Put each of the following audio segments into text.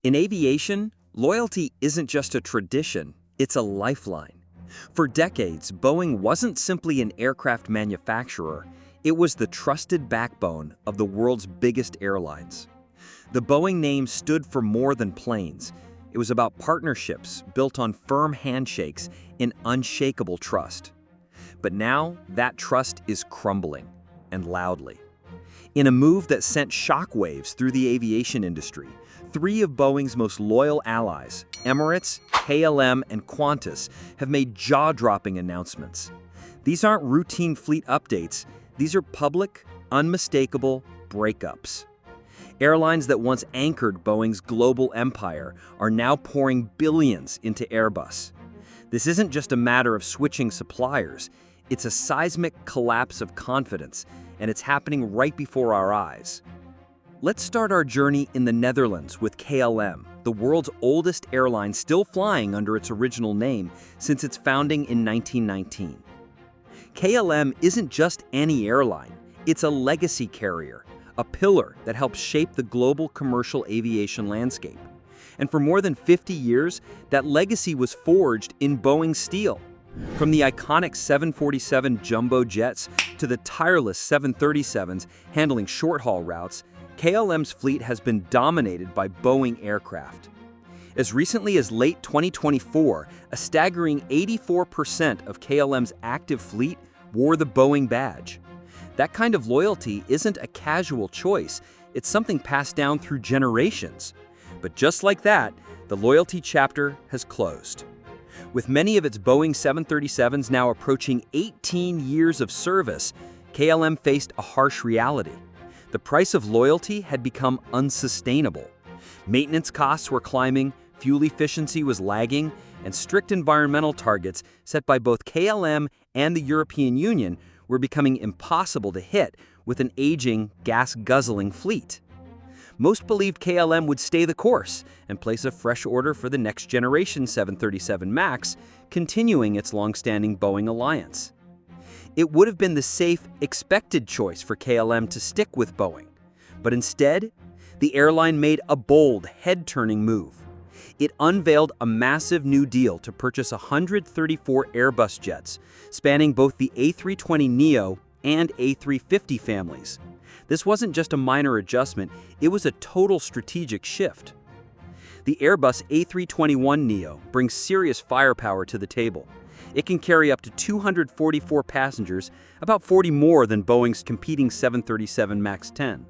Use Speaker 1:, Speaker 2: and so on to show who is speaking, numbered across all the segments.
Speaker 1: In aviation, loyalty isn't just a tradition, it's a lifeline. For decades, Boeing wasn't simply an aircraft manufacturer, it was the trusted backbone of the world's biggest airlines. The Boeing name stood for more than planes. It was about partnerships built on firm handshakes and unshakable trust. But now, that trust is crumbling, and loudly. In a move that sent shockwaves through the aviation industry, three of Boeing's most loyal allies, Emirates, KLM, and Qantas, have made jaw-dropping announcements. These aren't routine fleet updates, these are public, unmistakable breakups. Airlines that once anchored Boeing's global empire are now pouring billions into Airbus. This isn't just a matter of switching suppliers, it's a seismic collapse of confidence, and it's happening right before our eyes. Let's start our journey in the Netherlands with KLM, the world's oldest airline still flying under its original name since its founding in 1919. KLM isn't just any airline, it's a legacy carrier, a pillar that helps shape the global commercial aviation landscape. And for more than 50 years, that legacy was forged in Boeing steel. From the iconic 747 jumbo jets to the tireless 737s handling short-haul routes, KLM's fleet has been dominated by Boeing aircraft. As recently as late 2024, a staggering 84% of KLM's active fleet wore the Boeing badge. That kind of loyalty isn't a casual choice, it's something passed down through generations. But just like that, the loyalty chapter has closed. With many of its Boeing 737s now approaching 18 years of service, KLM faced a harsh reality. The price of loyalty had become unsustainable. Maintenance costs were climbing, fuel efficiency was lagging, and strict environmental targets set by both KLM and the European Union were becoming impossible to hit with an aging, gas-guzzling fleet. Most believed KLM would stay the course and place a fresh order for the next generation 737 MAX, continuing its long-standing Boeing alliance. It would have been the safe, expected choice for KLM to stick with Boeing. But instead, the airline made a bold, head-turning move. It unveiled a massive new deal to purchase 134 Airbus jets, spanning both the A320neo and A350 families. This wasn't just a minor adjustment, it was a total strategic shift. The Airbus A321neo brings serious firepower to the table. It can carry up to 244 passengers, about 40 more than Boeing's competing 737 MAX 10.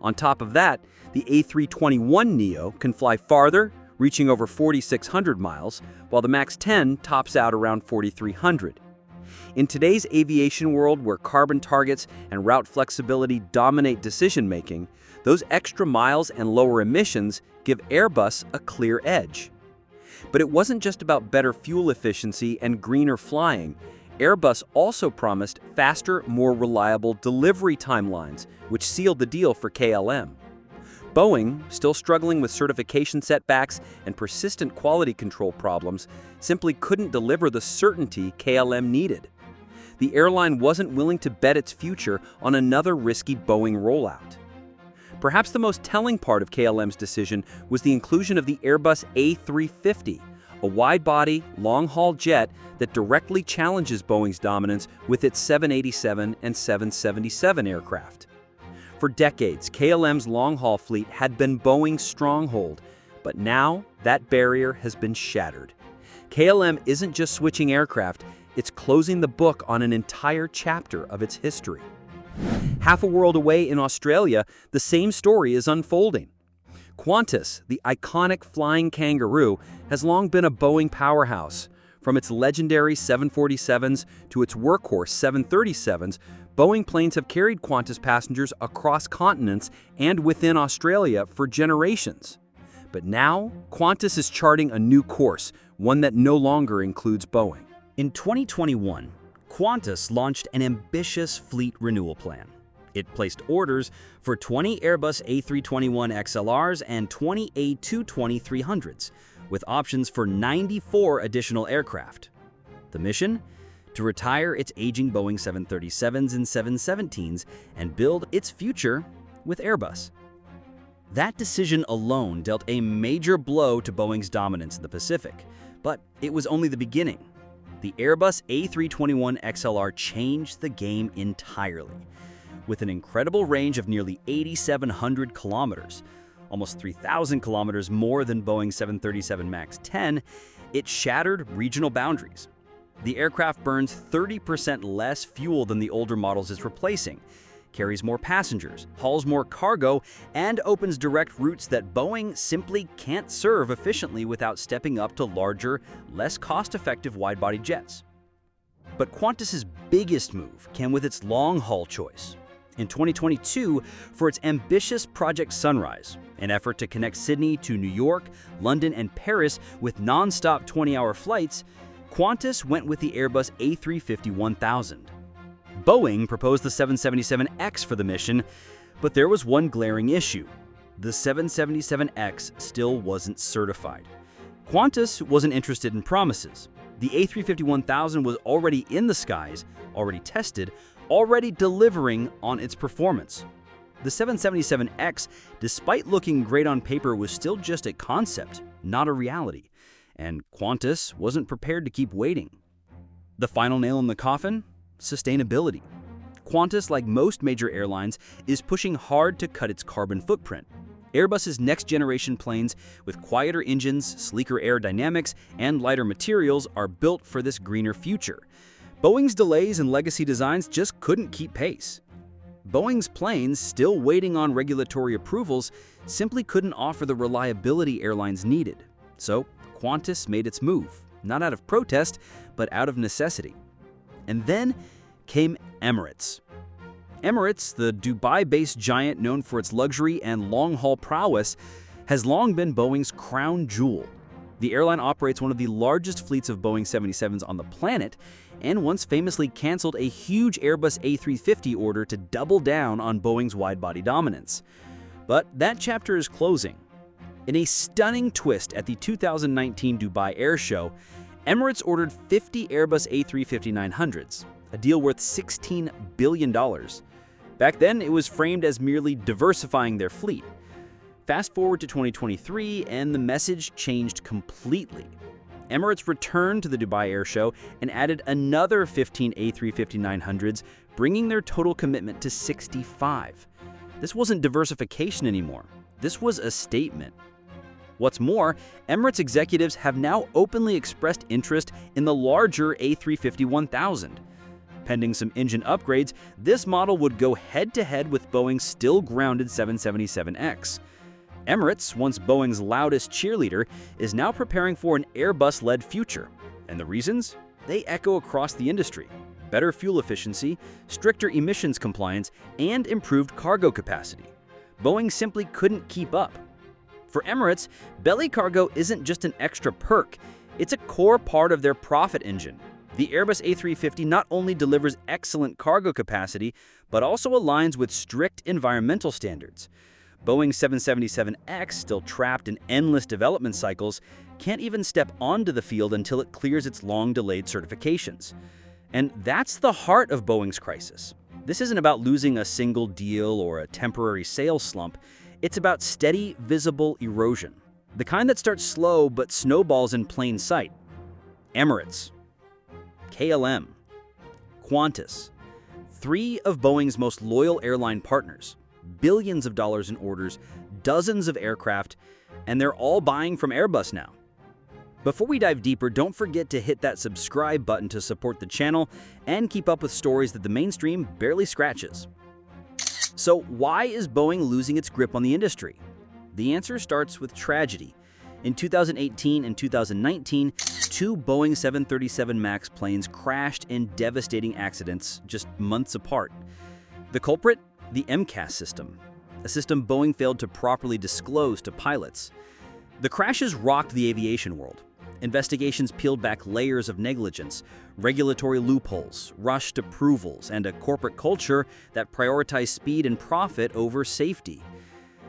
Speaker 1: On top of that, the A321neo can fly farther, reaching over 4,600 miles, while the MAX 10 tops out around 4,300. In today's aviation world where carbon targets and route flexibility dominate decision-making, those extra miles and lower emissions give Airbus a clear edge. But it wasn't just about better fuel efficiency and greener flying. Airbus also promised faster, more reliable delivery timelines, which sealed the deal for KLM. Boeing, still struggling with certification setbacks and persistent quality control problems, simply couldn't deliver the certainty KLM needed. The airline wasn't willing to bet its future on another risky Boeing rollout. Perhaps the most telling part of KLM's decision was the inclusion of the Airbus A350, a wide-body, long-haul jet that directly challenges Boeing's dominance with its 787 and 777 aircraft. For decades, KLM's long-haul fleet had been Boeing's stronghold, but now that barrier has been shattered. KLM isn't just switching aircraft, it's closing the book on an entire chapter of its history. Half a world away in Australia, the same story is unfolding. Qantas, the iconic flying kangaroo, has long been a Boeing powerhouse. From its legendary 747s to its workhorse 737s, Boeing planes have carried Qantas passengers across continents and within Australia for generations. But now, Qantas is charting a new course, one that no longer includes Boeing.
Speaker 2: In 2021, Qantas launched an ambitious fleet renewal plan. It placed orders for 20 Airbus A321XLRs and 20 A220-300s, with options for 94 additional aircraft. The mission? To retire its aging Boeing 737s and 717s and build its future with Airbus. That decision alone dealt a major blow to Boeing's dominance in the Pacific, but it was only the beginning. The Airbus A321XLR changed the game entirely. With an incredible range of nearly 8,700 kilometers, almost 3,000 kilometers more than Boeing 737 MAX 10, it shattered regional boundaries. The aircraft burns 30% less fuel than the older models it's replacing, carries more passengers, hauls more cargo, and opens direct routes that Boeing simply can't serve efficiently without stepping up to larger, less cost-effective wide-body jets. But Qantas's biggest move came with its long-haul choice. In 2022, for its ambitious Project Sunrise, an effort to connect Sydney to New York, London, and Paris with non-stop 20-hour flights, Qantas went with the Airbus A350-1000. Boeing proposed the 777X for the mission, but there was one glaring issue. The 777X still wasn't certified. Qantas wasn't interested in promises. The A350-1000 was already in the skies, already tested, already delivering on its performance. The 777X, despite looking great on paper, was still just a concept, not a reality. And Qantas wasn't prepared to keep waiting. The final nail in the coffin? Sustainability. Qantas, like most major airlines, is pushing hard to cut its carbon footprint. Airbus's next-generation planes, with quieter engines, sleeker aerodynamics, and lighter materials, are built for this greener future. Boeing's delays and legacy designs just couldn't keep pace. Boeing's planes, still waiting on regulatory approvals, simply couldn't offer the reliability airlines needed. So, Qantas made its move, not out of protest, but out of necessity. And then came Emirates. Emirates, the Dubai-based giant known for its luxury and long-haul prowess, has long been Boeing's crown jewel. The airline operates one of the largest fleets of Boeing 777s on the planet, and once famously canceled a huge Airbus A350 order to double down on Boeing's wide-body dominance. But that chapter is closing. In a stunning twist at the 2019 Dubai Air Show, Emirates ordered 50 Airbus A350-900s, a deal worth $16 billion. Back then, it was framed as merely diversifying their fleet. Fast forward to 2023, and the message changed completely. Emirates returned to the Dubai Air Show and added another 15 A350-900s, bringing their total commitment to 65. This wasn't diversification anymore. This was a statement. What's more, Emirates executives have now openly expressed interest in the larger A350-1000. Pending some engine upgrades, this model would go head-to-head with Boeing's still-grounded 777X. Emirates, once Boeing's loudest cheerleader, is now preparing for an Airbus-led future. And the reasons? They echo across the industry. Better fuel efficiency, stricter emissions compliance, and improved cargo capacity. Boeing simply couldn't keep up. For Emirates, belly cargo isn't just an extra perk, it's a core part of their profit engine. The Airbus A350 not only delivers excellent cargo capacity, but also aligns with strict environmental standards. Boeing's 777X, still trapped in endless development cycles, can't even step onto the field until it clears its long-delayed certifications. And that's the heart of Boeing's crisis. This isn't about losing a single deal or a temporary sales slump. It's about steady, visible erosion. The kind that starts slow but snowballs in plain sight. Emirates, KLM, Qantas, three of Boeing's most loyal airline partners, billions of dollars in orders, dozens of aircraft, and they're all buying from Airbus now. Before we dive deeper, don't forget to hit that subscribe button to support the channel and keep up with stories that the mainstream barely scratches. So why is Boeing losing its grip on the industry? The answer starts with tragedy. In 2018 and 2019, two Boeing 737 MAX planes crashed in devastating accidents just months apart. The culprit? The MCAS system, a system Boeing failed to properly disclose to pilots. The crashes rocked the aviation world. Investigations peeled back layers of negligence, regulatory loopholes, rushed approvals, and a corporate culture that prioritized speed and profit over safety.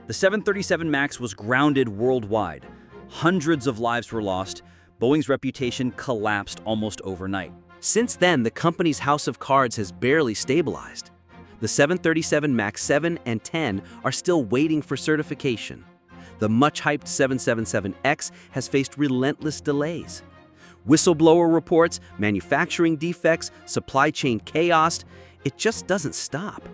Speaker 2: The 737 MAX was grounded worldwide. Hundreds of lives were lost. Boeing's reputation collapsed almost overnight.
Speaker 3: Since then, the company's house of cards has barely stabilized.
Speaker 2: The 737 MAX 7 and 10 are still waiting for certification. The much-hyped 777X has faced relentless delays. Whistleblower reports, manufacturing defects, supply chain chaos, it just doesn't stop.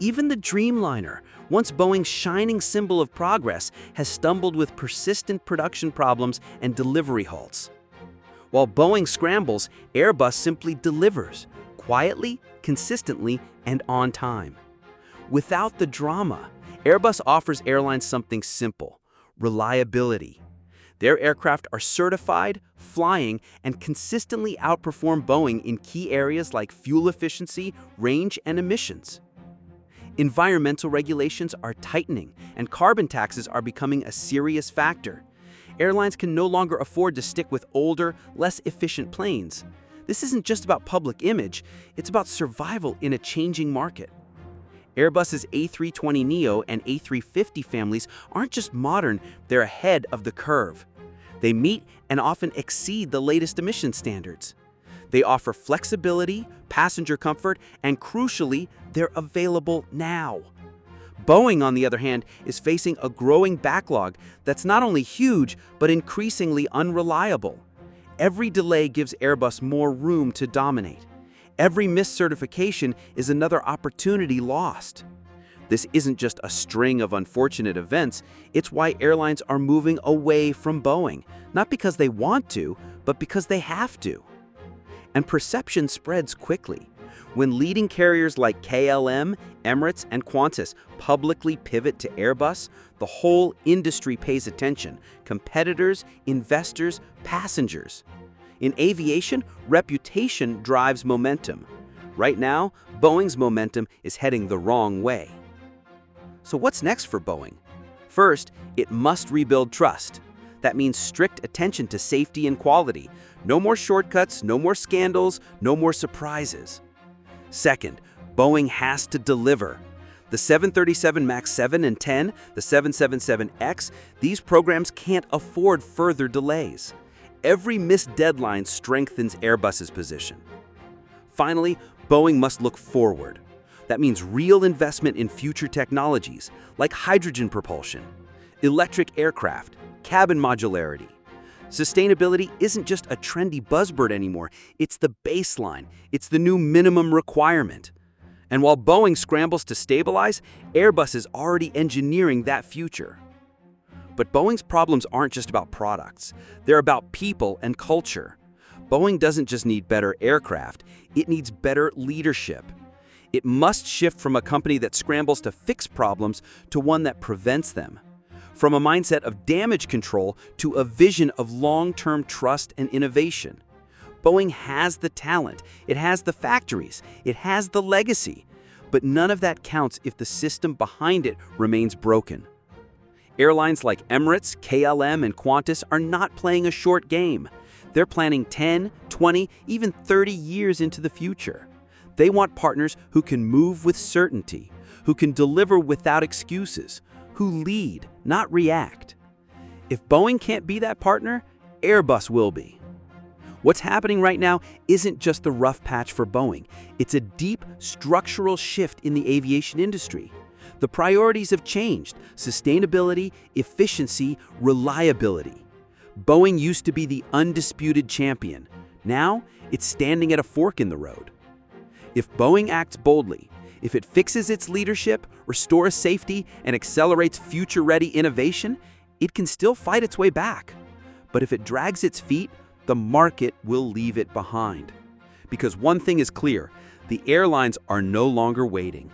Speaker 2: Even the Dreamliner, once Boeing's shining symbol of progress, has stumbled with persistent production problems and delivery halts. While Boeing scrambles, Airbus simply delivers, quietly, consistently, and on time. Without the drama, Airbus offers airlines something simple: reliability. Their aircraft are certified, flying, and consistently outperform Boeing in key areas like fuel efficiency, range, and emissions. Environmental regulations are tightening, and carbon taxes are becoming a serious factor. Airlines can no longer afford to stick with older, less efficient planes. This isn't just about public image, it's about survival in a changing market. Airbus's A320neo and A350 families aren't just modern, they're ahead of the curve. They meet and often exceed the latest emission standards. They offer flexibility, passenger comfort, and crucially, they're available now. Boeing, on the other hand, is facing a growing backlog that's not only huge, but increasingly unreliable. Every delay gives Airbus more room to dominate. Every missed certification is another opportunity lost. This isn't just a string of unfortunate events, it's why airlines are moving away from Boeing, not because they want to, but because they have to. And perception spreads quickly. When leading carriers like KLM, Emirates, and Qantas publicly pivot to Airbus, the whole industry pays attention: competitors, investors, passengers. In aviation, reputation drives momentum. Right now, Boeing's momentum is heading the wrong way. So what's next for Boeing? First, it must rebuild trust. That means strict attention to safety and quality. No more shortcuts, no more scandals, no more surprises. Second, Boeing has to deliver. The 737 MAX 7 and 10, the 777X, these programs can't afford further delays. Every missed deadline strengthens Airbus's position. Finally, Boeing must look forward. That means real investment in future technologies like hydrogen propulsion, electric aircraft, cabin modularity. Sustainability isn't just a trendy buzzword anymore, it's the baseline, it's the new minimum requirement. And while Boeing scrambles to stabilize, Airbus is already engineering that future. But Boeing's problems aren't just about products, they're about people and culture. Boeing doesn't just need better aircraft, it needs better leadership. It must shift from a company that scrambles to fix problems to one that prevents them. From a mindset of damage control to a vision of long-term trust and innovation. Boeing has the talent, it has the factories, it has the legacy, but none of that counts if the system behind it remains broken. Airlines like Emirates, KLM, and Qantas are not playing a short game. They're planning 10, 20, even 30 years into the future. They want partners who can move with certainty, who can deliver without excuses, who lead, not react. If Boeing can't be that partner, Airbus will be. What's happening right now isn't just the rough patch for Boeing. It's a deep, structural shift in the aviation industry. The priorities have changed: sustainability, efficiency, reliability. Boeing used to be the undisputed champion. Now, it's standing at a fork in the road. If Boeing acts boldly, if it fixes its leadership, restores safety, and accelerates future-ready innovation, it can still fight its way back. But if it drags its feet, the market will leave it behind. Because one thing is clear, the airlines are no longer waiting.